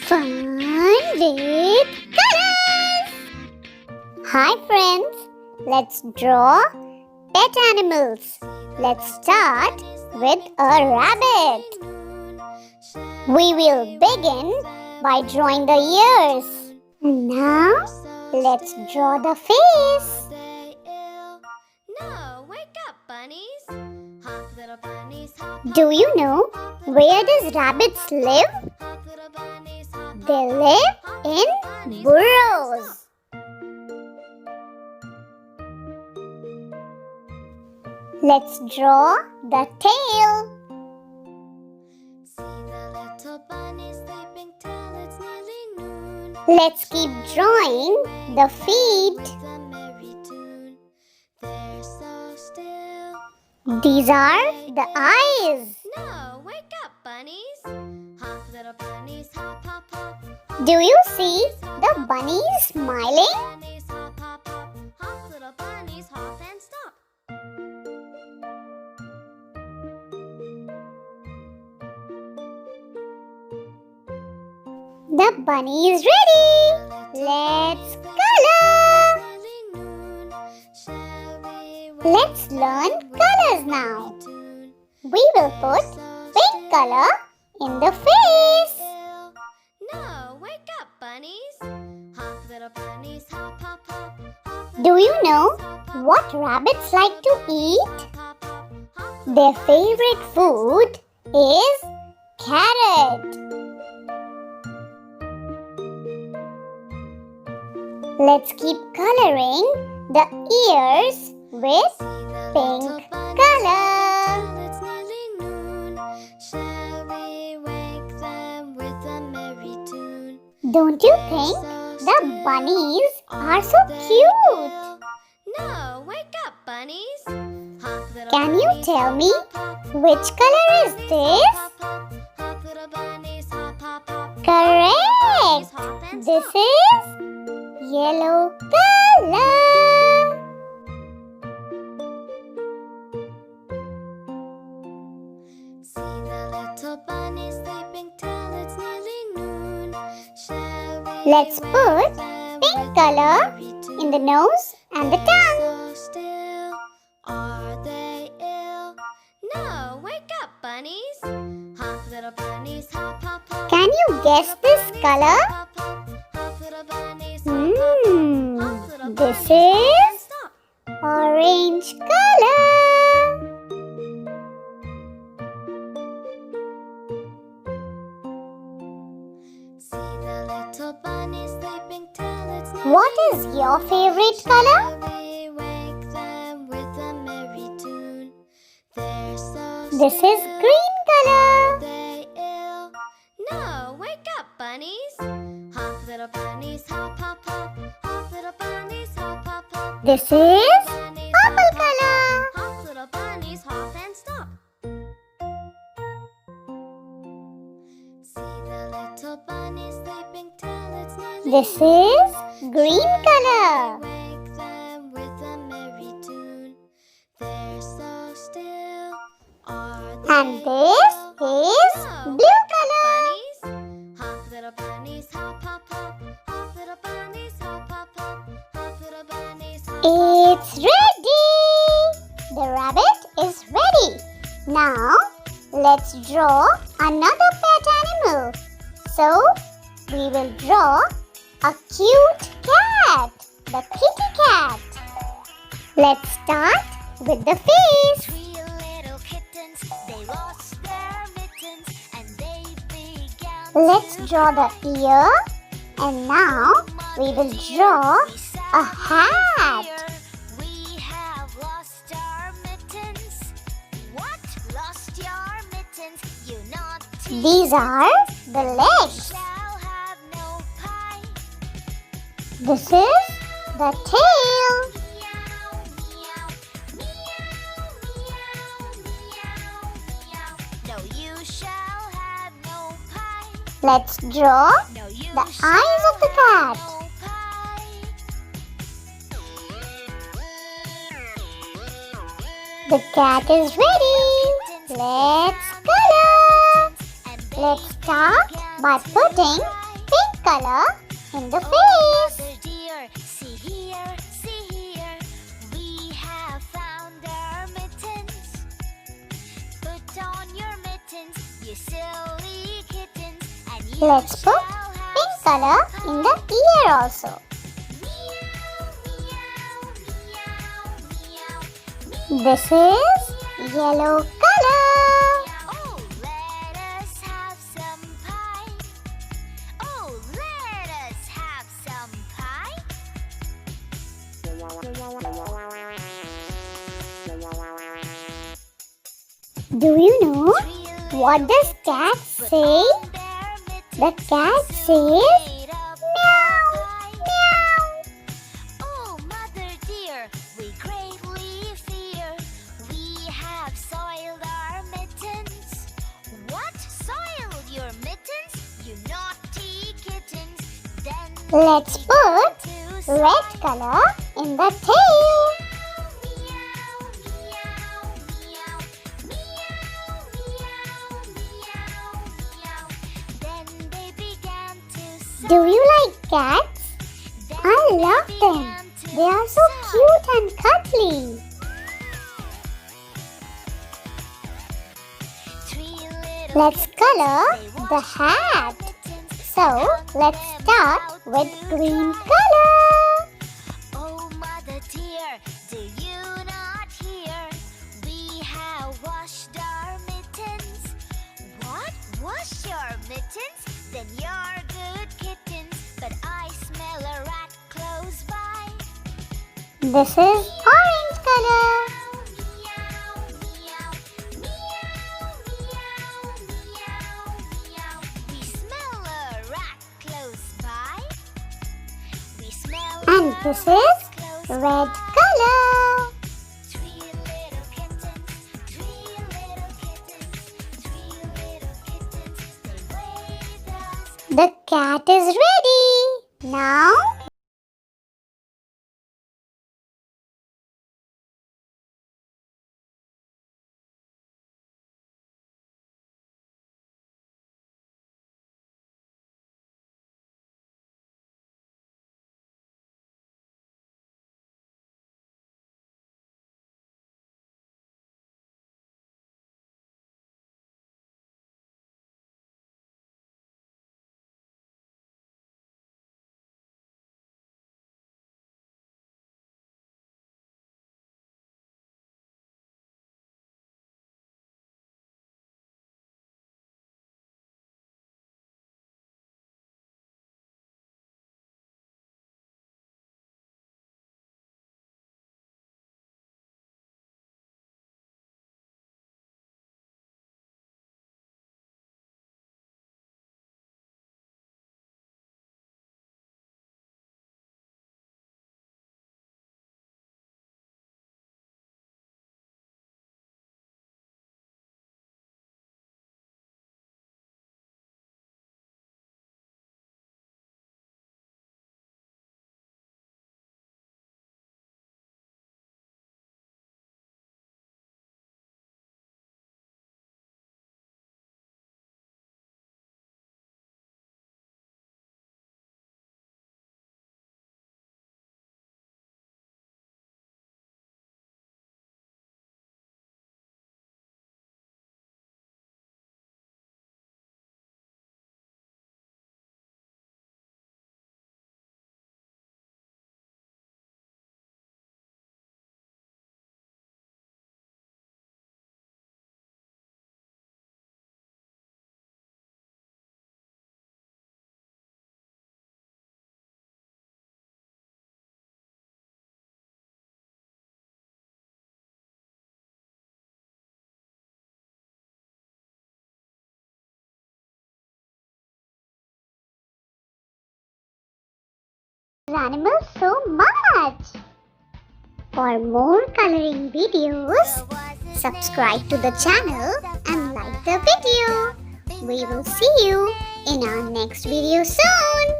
Fun with colors! Hi friends, let's draw pet animals. Let's start with a rabbit. We will begin by drawing the ears. Now, let's draw the face. Do you know where does rabbits live? They live in burrows. Let's draw the tail. Let's keep drawing the feet. These are the eyes. No, wake up, bunnies. Hop, little bunnies, hop, hop, hop. Do you see the bunny smiling? Bunnies, hop, hop, hop. Hop, little bunnies, hop and stop. The bunny is ready. Let's color. Let's learn colors now. We will put pink color in the face. No, wake up, bunnies. Hop, little bunnies, hop, hop, hop. Do you know what rabbits like to eat? Their favorite food is carrot. Let's keep coloring the ears with pink color. Don't you think the bunnies are so cute? No, wake up, bunnies. Can you tell me which color is this? Correct! This is yellow color. Let's put pink color in the nose and the tongue. Are they ill? No, wake up, bunnies. Hop, little bunnies, hop, hop, hop. Can you guess this color? Hop, hop, hop, little bunnies, hop, hop, hop, little This bunnies, hop, is stop. orange color. See the little bunny sleeping till it's What is your favorite color? We wake them with a merry tune. They're so This is green color. they ill. No, wake up, bunnies. Hop, little bunnies, hop, hop, hop. Hop, little bunnies, hop, hop, hop. This is Bunnies, purple color. hop, little bunnies, hop and stop. See the little bunny sleeping till it's nearly This is green color. wake them with a merry tune. They're so still. Are they And this is No, blue color. bunnies? Hop, little bunnies, hop, hop, hop. Hop, little bunnies, hop, hop, hop. Hop, little bunnies, hop, hop, It's ready. The rabbit is ready. Now, let's draw another pet animal. So, we will draw a cute cat, the kitty cat. Let's start with the face. Three little kittens, they lost their mittens and they began. Let's draw the ear. And now, we will draw a hat. We have lost our mittens. What? Lost your mittens? You naughty. These are the legs. Shall have no pie. This is the tail. Meow, meow, meow, meow, meow. No, you shall have no pie. Let's draw No, you the shall eyes of the cat. have no pie. The cat is ready. Let's color. Let's start by putting pink color in the face. Mother dear, see here, we have found our mittens. Put on your mittens, you silly kittens, and you Let's put shall have pink some color fun. in the ear also. This is yellow color. Oh, let us have some pie. Oh, let us have some pie. Do you know what does cat say? The cat says meow, meow. Oh, mother dear, we greatly fear we have soiled our mittens. What? Soiled your mittens? You naughty kittens. Then Let's we put got to red sigh. color in the tail. Then they began to sigh. Do you like cats? Then I they love them. began to They are so sigh. cute and cuddly. Let's color the hat. So, let's start with green color. Oh, mother dear, do you not hear? We have washed our mittens. What? Wash your mittens? Then you're good kittens. But I smell a rat close by. This is orange color. We smell a rat close by. We smell And a this rat is close red by. color. Three little kittens, three little kittens, three little kittens, they waved us. The cat is ready. Now, animals so much. For more coloring videos, subscribe to the channel and like the video. We will see you in our next video soon.